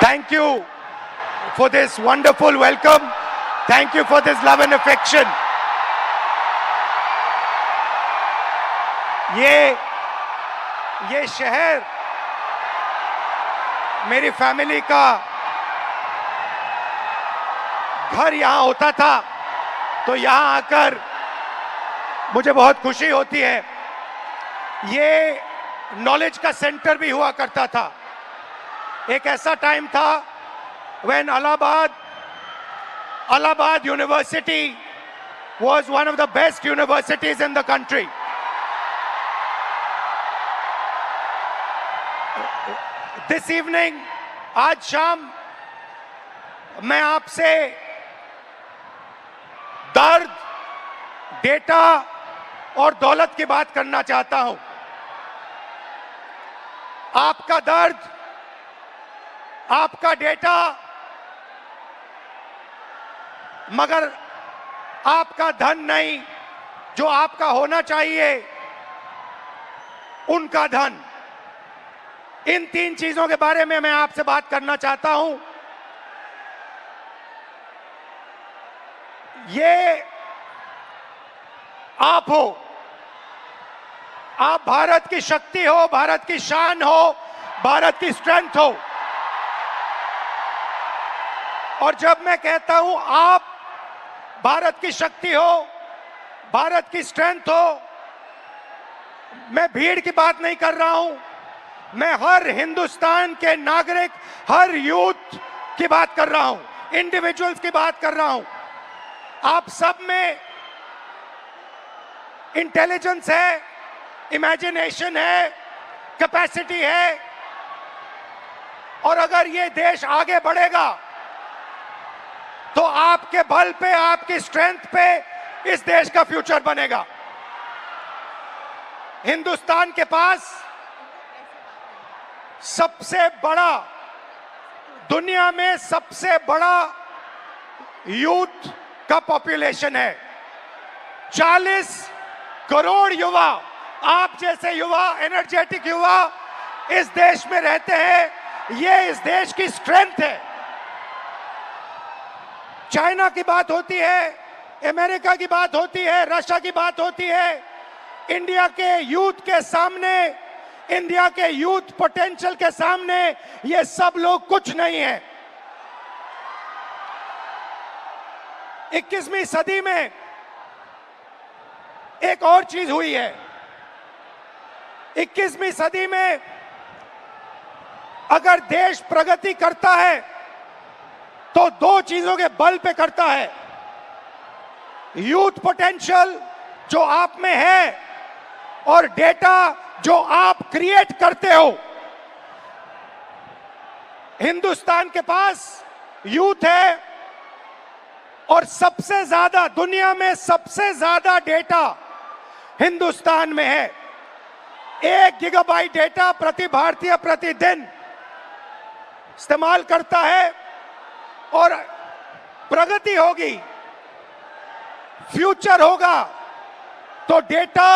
Thank you for this wonderful welcome. Thank you for this love and affection. ये शहर मेरी family का घर यहां होता था, तो यहां आकर मुझे बहुत खुशी होती है। ये नॉलेज का सेंटर भी हुआ करता था। एक ऐसा टाइम था when Allahabad University was one of the best universities in the country. This evening, आज शाम मैं आपसे दर्द, डेटा और दौलत की बात करना चाहता हूं। आपका दर्द, आपका डेटा, मगर आपका धन नहीं, जो आपका होना चाहिए, उनका धन। इन तीन चीजों के बारे में मैं आपसे बात करना चाहता हूं। ये आप हो, आप भारत की शक्ति हो, भारत की शान हो, भारत की स्ट्रेंथ हो। और जब मैं कहता हूं आप भारत की शक्ति हो, भारत की स्ट्रेंथ हो, मैं भीड़ की बात नहीं कर रहा हूं। मैं हर हिंदुस्तान के नागरिक, हर यूथ की बात कर रहा हूं, इंडिविजुअल्स की बात कर रहा हूं। आप सब में इंटेलिजेंस है, इमेजिनेशन है, कैपेसिटी है, और अगर ये देश आगे बढ़ेगा तो आपके बल पे, आपकी स्ट्रेंथ पे इस देश का फ्यूचर बनेगा। हिंदुस्तान के पास सबसे बड़ा, दुनिया में सबसे बड़ा यूथ का पॉपुलेशन है। 40 करोड़ युवा, आप जैसे युवा, एनर्जेटिक युवा इस देश में रहते हैं। ये इस देश की स्ट्रेंथ है। चाइना की बात होती है, अमेरिका की बात होती है, रशिया की बात होती है, इंडिया के यूथ के सामने, इंडिया के यूथ पोटेंशियल के सामने ये सब लोग कुछ नहीं है। 21वीं सदी में एक और चीज हुई है। 21वीं सदी में अगर देश प्रगति करता है तो दो चीजों के बल पे करता है। यूथ पोटेंशियल जो आप में है और डेटा जो आप क्रिएट करते हो। हिंदुस्तान के पास यूथ है और सबसे ज्यादा, दुनिया में सबसे ज्यादा डेटा हिंदुस्तान में है। 1 गीगाबाइट डेटा प्रति भारतीय प्रतिदिन इस्तेमाल करता है। और प्रगति होगी, फ्यूचर होगा, तो डेटा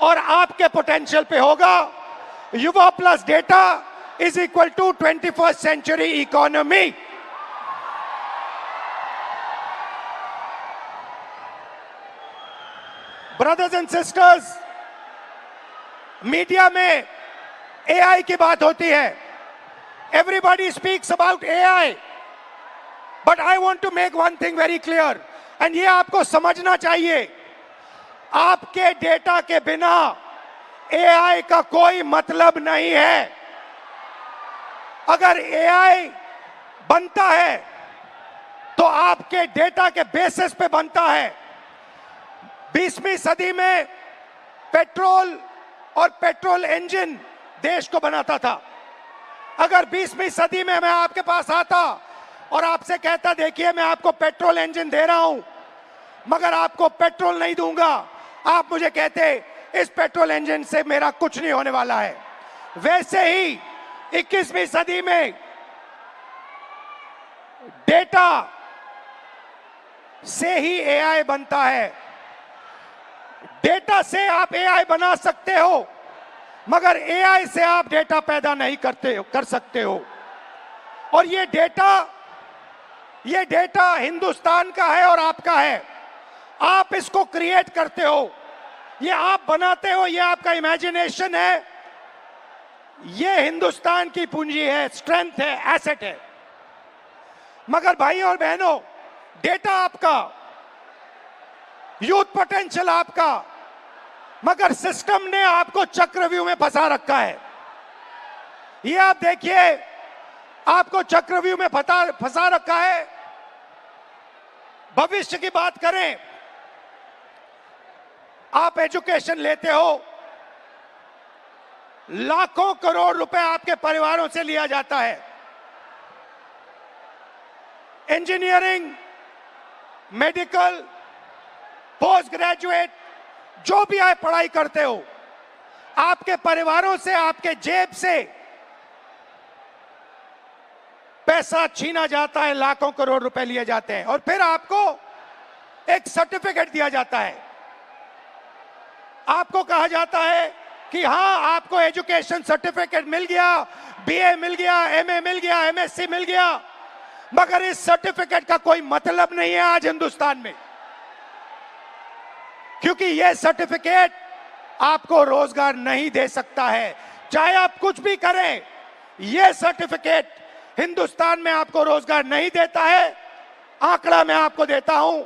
और आपके पोटेंशियल पे होगा। युवा plus data is equal to 21st century economy. Brothers and sisters, media में एआई की बात होती है। Everybody speaks about AI, but I want to make one thing very clear, and ये आपको समझना चाहिए। आपके डेटा के बिना एआई का कोई मतलब नहीं है। अगर एआई बनता है तो आपके डेटा के बेसिस पे बनता है। 20वीं सदी में पेट्रोल और पेट्रोल इंजन देश को बनाता था। अगर 20वीं सदी में मैं आपके पास आता और आपसे कहता, देखिए मैं आपको पेट्रोल इंजन दे रहा हूं, मगर आपको पेट्रोल नहीं दूंगा, आप मुझे कहते इस पेट्रोल इंजन से मेरा कुछ नहीं होने वाला है। वैसे ही 21वीं सदी में डेटा से ही एआई बनता है। डेटा से आप एआई बना सकते हो, मगर एआई से आप डेटा पैदा नहीं कर सकते हो। और ये डेटा हिंदुस्तान का है और आपका है। आप इसको क्रिएट करते हो, ये आप बनाते हो, ये आपका इमेजिनेशन है, ये हिंदुस्तान की पूंजी है, स्ट्रेंथ है, एसेट है। मगर भाई और बहनों, डेटा आपका, यूथ पोटेंशियल आपका, मगर सिस्टम ने आपको चक्रव्यूह में फंसा रखा है। ये आप देखिए, आपको चक्रव्यूह में फंसा रखा है। भविष्य की बात करें, आप एजुकेशन लेते हो, लाखों करोड़ रुपए आपके परिवारों से लिया जाता है। इंजीनियरिंग, मेडिकल, पोस्ट ग्रेजुएट, जो भी आप पढ़ाई करते हो, आपके परिवारों से, आपके जेब से पैसा छीना जाता है, लाखों करोड़ रुपए लिए जाते हैं और फिर आपको एक सर्टिफिकेट दिया जाता है। आपको कहा जाता है कि हां, आपको एजुकेशन सर्टिफिकेट मिल गया, बीए मिल गया, एमए मिल गया, एमएससी मिल गया, मगर इस सर्टिफिकेट का कोई मतलब नहीं है आज हिंदुस्तान में, क्योंकि यह सर्टिफिकेट आपको रोजगार नहीं दे सकता है। चाहे आप कुछ भी करें, यह सर्टिफिकेट हिंदुस्तान में आपको रोजगार नहीं देता है। आंकड़ा मैं आपको देता हूं,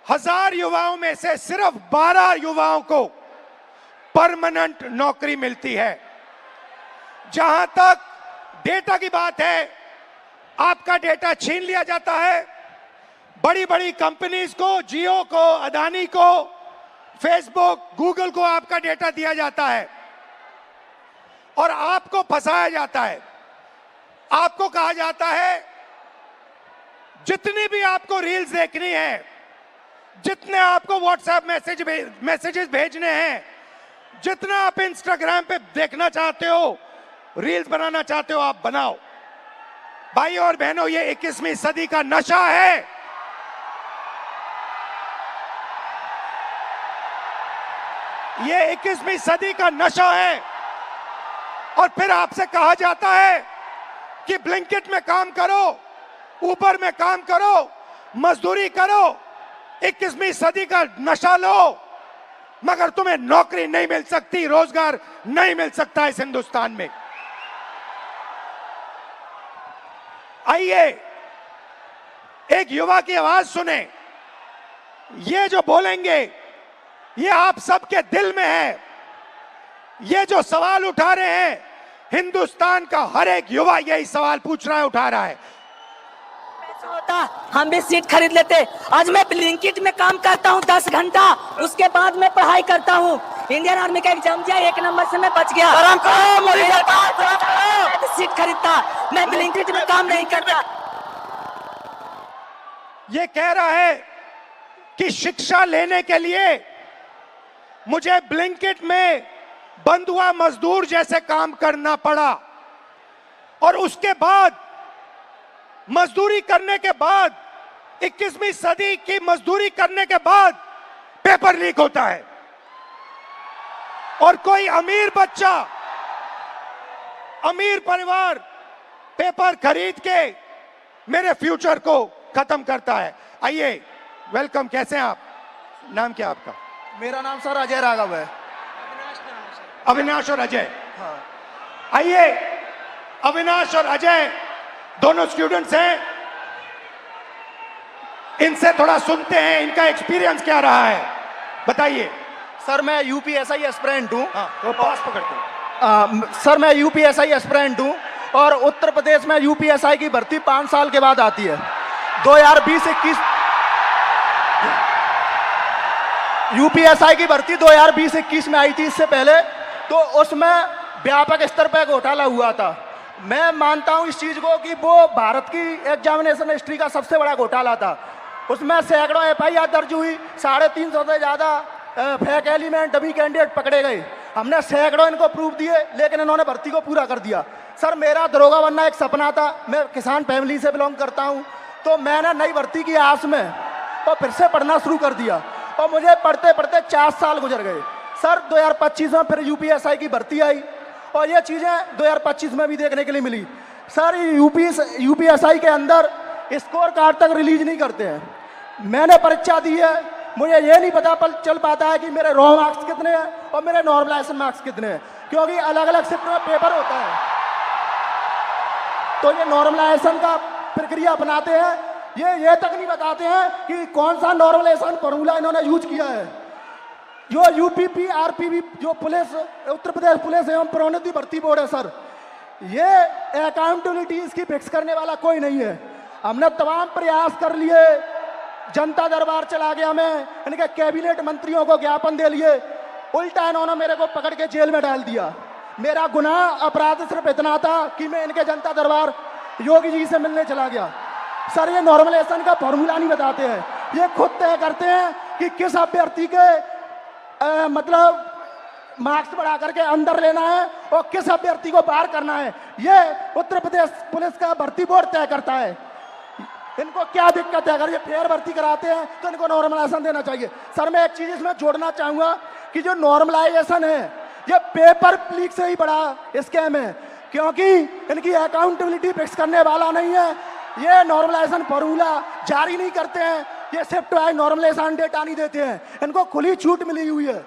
1000 युवाओं में से सिर्फ 12 युवाओं को परमानेंट नौकरी मिलती है। जहां तक डेटा की बात है, आपका डेटा छीन लिया जाता है। बड़ी बड़ी कंपनीज को, जियो को, अदानी को, फेसबुक, गूगल को आपका डेटा दिया जाता है और आपको फंसाया जाता है। आपको कहा जाता है जितनी भी आपको रील्स देखनी है, जितने आपको व्हाट्सएप मैसेजेस भेजने हैं, जितना आप इंस्टाग्राम पे देखना चाहते हो, रील्स बनाना चाहते हो, आप बनाओ। भाई और बहनों, ये 21वीं सदी का नशा है। ये 21वीं सदी का नशा है। और फिर आपसे कहा जाता है कि ब्लिंकिट में काम करो, ऊबर में काम करो, मजदूरी करो, 21वीं सदी का नशा लो, मगर तुम्हें नौकरी नहीं मिल सकती, रोजगार नहीं मिल सकता इस हिंदुस्तान में। आइए एक युवा की आवाज सुने। ये जो बोलेंगे, ये आप सबके दिल में है। ये जो सवाल उठा रहे हैं, हिंदुस्तान का हर एक युवा यही सवाल पूछ रहा है, उठा रहा है। होता हम भी सीट खरीद लेते। आज मैं ब्लिंकिट में काम करता हूँ 10 घंटा, उसके बाद मैं पढ़ाई करता हूँ। इंडियन आर्मी का एग्जाम दिया, 1 नंबर से मैं बच गया। सीट खरीदता, मैं ब्लिंकिट में काम नहीं करता। ये कह रहा है कि शिक्षा लेने के लिए मुझे ब्लिंकिट में बंधुआ मजदूर जैसे काम करना पड़ा और उसके बाद मजदूरी करने के बाद, 21वीं सदी की मजदूरी करने के बाद पेपर लीक होता है और कोई अमीर बच्चा, अमीर परिवार पेपर खरीद के मेरे फ्यूचर को खत्म करता है। आइए, वेलकम। कैसे हैं आप? नाम क्या आपका? मेरा नाम सर अजय राघव है। अविनाश और अजय। हाँ। आइए, अविनाश और अजय दोनों स्टूडेंट्स हैं, इनसे थोड़ा सुनते हैं, इनका एक्सपीरियंस क्या रहा है, बताइए। सर मैं यूपीएसआई एस्पिरेंट हूँ। तो पास पकड़ते हैं। सर मैं यूपीएसआई एस्पिरेंट हूँ और उत्तर प्रदेश में यूपीएसआई की भर्ती 5 साल के बाद आती है। 2020-21 यूपीएसआई की भर्ती 2020-21 में आई थी। इससे पहले तो उसमें व्यापक स्तर पर घोटाला हुआ था। मैं मानता हूं इस चीज को कि वो भारत की एग्जामिनेशन हिस्ट्री का सबसे बड़ा घोटाला था। उसमें सैकड़ों एफआईआर दर्ज हुई, 350 से ज्यादा फेक एलिमेंट, डमी कैंडिडेट पकड़े गए। हमने सैकड़ों इनको प्रूफ दिए, लेकिन इन्होंने भर्ती को पूरा कर दिया। सर मेरा दरोगा बनना एक सपना था। मैं किसान फैमिली से बिलोंग करता हूँ, तो मैंने नई भर्ती की आस में तो फिर से पढ़ना शुरू कर दिया और मुझे पढ़ते पढ़ते 4 साल गुजर गए। सर 2025 में फिर यूपीएसआई की भर्ती आई और ये चीज़ें 2025 में भी देखने के लिए मिली। सर यूपीएसआई के अंदर स्कोर कार्ड तक रिलीज नहीं करते हैं। मैंने परीक्षा दी है, मुझे ये नहीं पता चल पाता है कि मेरे रॉ मार्क्स कितने हैं और मेरे नॉर्मलाइजेशन मार्क्स कितने हैं, क्योंकि अलग अलग शिफ्ट में पेपर होता है। तो ये नॉर्मलाइजेशन का प्रक्रिया अपनाते हैं, ये तक नहीं बताते हैं कि कौन सा नॉर्मलाइजेशन फॉर्मूला इन्होंने यूज किया है। जो यूपीपी आरपीबी जो पुलिस उत्तर प्रदेश पुलिस एवं प्रोन्नति भर्ती बोर्ड है सर, ये अकाउंटेबिलिटी इसकी फिक्स करने वाला कोई नहीं है। हमने तमाम प्रयास कर लिए, जनता दरबार चला गया, मैं इनके कैबिनेट मंत्रियों को ज्ञापन दे लिए, उल्टा इन्होंने मेरे को पकड़ के जेल में डाल दिया। मेरा गुनाह अपराध सिर्फ इतना था कि मैं इनके जनता दरबार योगी जी से मिलने चला गया। सर ये नॉर्मलाइजेशन का फॉर्मूला नहीं बताते हैं, ये खुद तय करते हैं कि किस अभ्यर्थी के मतलब मार्क्स बढ़ा करके अंदर लेना है और किस अभ्यर्थी को बाहर करना है। ये उत्तर प्रदेश पुलिस का भर्ती बोर्ड तय करता है। इनको क्या दिक्कत है? अगर ये फेयर भर्ती कराते हैं तो इनको नॉर्मलाइजेशन देना चाहिए। सर मैं एक चीज इसमें जोड़ना चाहूंगा कि जो नॉर्मलाइजेशन है ये पेपर लीक से ही बड़ा स्कैम है, क्योंकि इनकी अकाउंटेबिलिटी फिक्स करने वाला नहीं है। ये नॉर्मलाइजेशन फॉर्मूला जारी नहीं करते हैं, ये शिफ्ट वाइज नॉर्मलाइजेशन डेटा नहीं देते हैं, इनको खुली छूट मिली हुई है।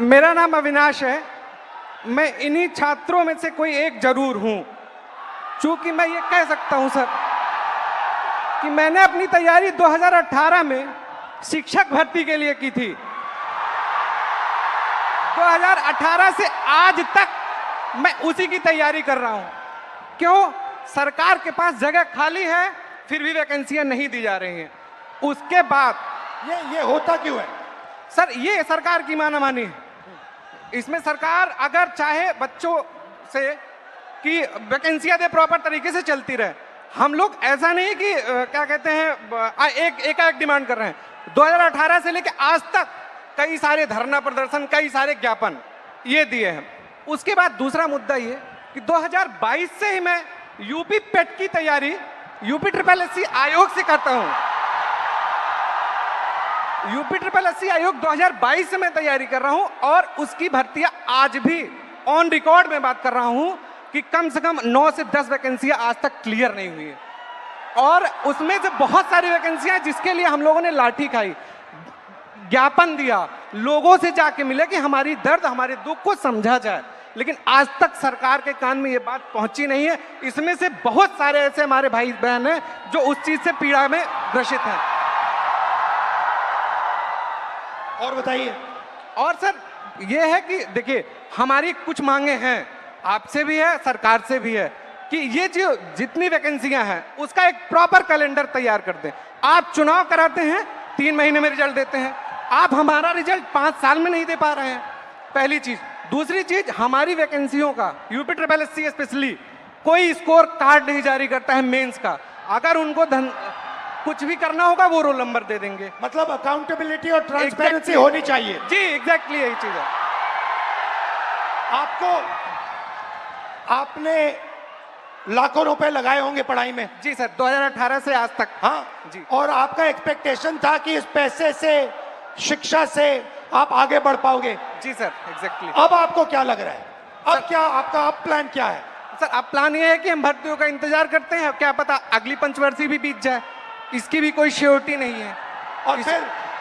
मेरा नाम अविनाश है, मैं इन्हीं छात्रों में से कोई एक जरूर हूं। चूंकि मैं ये कह सकता हूं सर कि मैंने अपनी तैयारी 2018 में शिक्षक भर्ती के लिए की थी। 2018 से आज तक मैं उसी की तैयारी कर रहा हूं। क्यों? सरकार के पास जगह खाली है, फिर भी वैकेंसियां नहीं दी जा रही हैं। उसके बाद ये होता क्यों है सर? ये सरकार की मानामानी है। इसमें सरकार अगर चाहे बच्चों से कि वैकेंसियां दे, प्रॉपर तरीके से चलती रहे। हम लोग ऐसा नहीं कि क्या कहते हैं एक डिमांड कर रहे हैं। 2018 से लेकर आज तक कई सारे धरना प्रदर्शन, कई सारे ज्ञापन ये दिए हैं। उसके बाद दूसरा मुद्दा ये कि 2022 से ही मैं यूपी पेट की तैयारी यूपी SSS आयोग से करता हूं। यूपी SSS आयोग 2022 से मैं तैयारी कर रहा हूं और उसकी भर्तियां आज भी ऑन रिकॉर्ड में बात कर रहा हूं कि कम से कम 9 से 10 वैकेंसियां आज तक क्लियर नहीं हुई है। और उसमें से बहुत सारी वैकेंसियां जिसके लिए हम लोगों ने लाठी खाई, ज्ञापन दिया, लोगों से जाके मिले कि हमारी दर्द, हमारे दुख को समझा जाए, लेकिन आज तक सरकार के कान में ये बात पहुंची नहीं है। इसमें से बहुत सारे ऐसे हमारे भाई बहन हैं जो उस चीज से पीड़ा में ग्रसित हैं। और बताइए। और सर ये है कि देखिए, हमारी कुछ मांगे हैं, आपसे भी है, सरकार से भी है, कि ये जो जितनी वैकेंसियां हैं उसका एक प्रॉपर कैलेंडर तैयार कर दें। आप चुनाव कराते हैं, 3 महीने में रिजल्ट देते हैं, आप हमारा रिजल्ट 5 साल में नहीं दे पा रहे हैं, पहली चीज। दूसरी चीज, हमारी वैकेंसियों का यूपी SSS स्पेशली कोई स्कोर कार्ड नहीं जारी करता है मेंस का। अगर उनको कुछ भी करना होगा वो रोल नंबर दे देंगे। मतलब अकाउंटेबिलिटी और ट्रांसपेरेंसी होनी चाहिए। जी एग्जैक्टली यही चीज है। आपने लाखों रुपए लगाए होंगे पढ़ाई में। जी सर, 2018 से आज तक। हाँ जी। और आपका एक्सपेक्टेशन था कि इस पैसे से, शिक्षा से आप आगे बढ़ पाओगे। जी सर एग्जैक्टली। अब आपको क्या लग रहा है? अब क्या आपका प्लान क्या है? सर अब प्लान ये है कि हम भर्तियों का इंतजार करते हैं, क्या पता अगली पंचवर्षीय भी बीत जाए, इसकी भी कोई श्योरिटी नहीं है।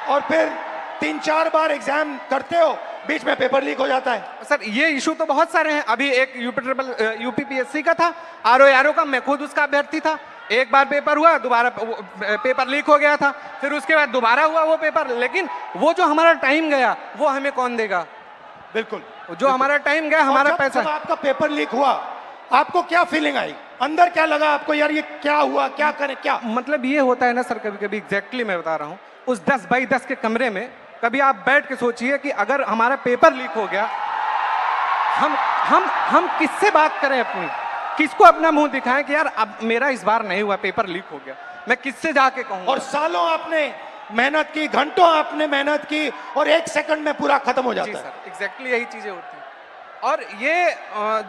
और फिर 3-4 बार एग्जाम करते हो, बीच में पेपर लीक हो जाता है। सर ये इशू तो बहुत सारे हैं। अभी एक यूपी PSC का था, RO का, मैं खुद उसका अभ्यर्थी था। एक बार पेपर हुआ, दोबारा पेपर लीक हो गया था, फिर उसके बाद दोबारा हुआ वो पेपर। लेकिन वो जो हमारा टाइम गया वो हमें कौन देगा? बिल्कुल, जो हमारा टाइम गया, हमारा पैसा। जब आपका पेपर लीक हुआ, आपको क्या फीलिंग आई? अंदर क्या लगा आपको, यार ये क्या हुआ, क्या करें, क्या? मतलब ये होता है ना सर, कभी कभी एग्जैक्टली मैं बता रहा हूँ, उस 10 बाई 10 के कमरे में कभी आप बैठ के सोचिए कि अगर हमारा पेपर लीक हो गया, हम किससे बात करें अपनी, किसको अपना मुंह दिखाएं कि यार अब मेरा इस बार नहीं हुआ, पेपर लीक हो गया, मैं किससे जाके कहूँ? और सालों आपने मेहनत की, घंटों आपने मेहनत की, और 1 सेकंड में पूरा खत्म हो जाता है। सर एग्जैक्टली यही चीजें होती हैं। और ये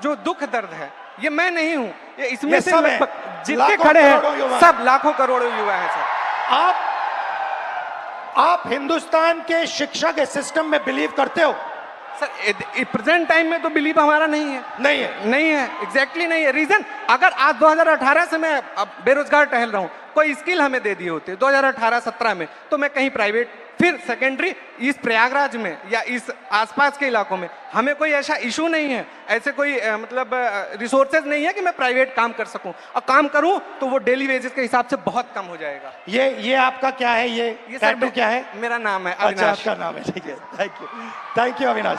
जो दुख दर्द है, ये मैं नहीं हूं, ये इसमें से जितने खड़े हैं सब लाखों करोड़ों युवा हैं सर। आप हिंदुस्तान के शिक्षा के सिस्टम में बिलीव करते हो? सर प्रेजेंट टाइम में तो बिलीव हमारा नहीं है, नहीं है, एग्जैक्टली नहीं है। रीजन, अगर आज 2018 से मैं अब बेरोजगार टहल रहा हूं, कोई स्किल हमें दे दिए होते 2018-17 में, तो मैं कहीं प्राइवेट, फिर सेकेंडरी, इस प्रयागराज में या इस आसपास के इलाकों में हमें कोई ऐसा इशू नहीं है, ऐसे कोई मतलब रिसोर्सेज नहीं है कि मैं प्राइवेट काम कर सकूं, और काम करूं तो वो डेली वेजेस के हिसाब से बहुत कम हो जाएगा। ये आपका क्या है, ये टैटू क्या है? मेरा नाम है अच्छा, अविनाश। आपका नाम है, ठीक है, थैंक यू अविनाश।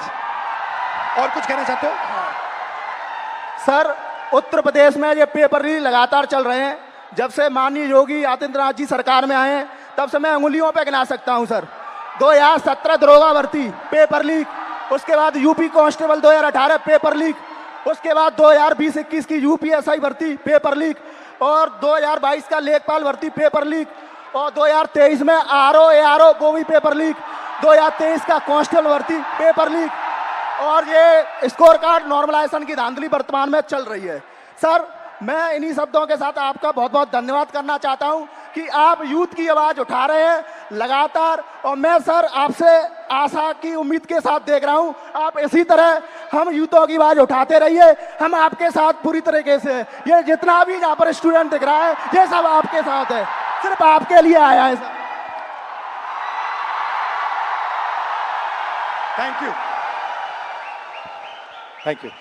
और कुछ कहना चाहते हो? सर, उत्तर प्रदेश में ये पेपर लीक लगातार चल रहे हैं। जब से माननीय योगी आदित्यनाथ जी सरकार में आए हैं, तब से मैं उंगलियों पे गिना सकता हूं सर। 2017 दरोगा भर्ती पेपर लीक, उसके बाद यूपी कांस्टेबल 2018 पेपर लीक, उसके बाद 2020-21 की यूपीएसआई भर्ती पेपर लीक, और 2022 का लेखपाल भर्ती पेपर लीक, और 2023 में आरओ एआरओ वो भी पेपर लीक, 2023 का कांस्टेबल भर्ती पेपर लीक, और ये स्कोर कार्ड नॉर्मलाइजेशन की धांधली वर्तमान में चल रही है। सर, मैं इन्हीं शब्दों के साथ आपका बहुत बहुत धन्यवाद करना चाहता हूं कि आप यूथ की आवाज उठा रहे हैं लगातार, और मैं सर आपसे आशा की उम्मीद के साथ देख रहा हूं, आप इसी तरह हम यूथों की आवाज उठाते रहिए। हम आपके साथ पूरी तरीके से, ये जितना भी यहाँ पर स्टूडेंट दिख रहा है, ये सब आपके साथ है, सिर्फ आपके लिए आया है सर। Thank you.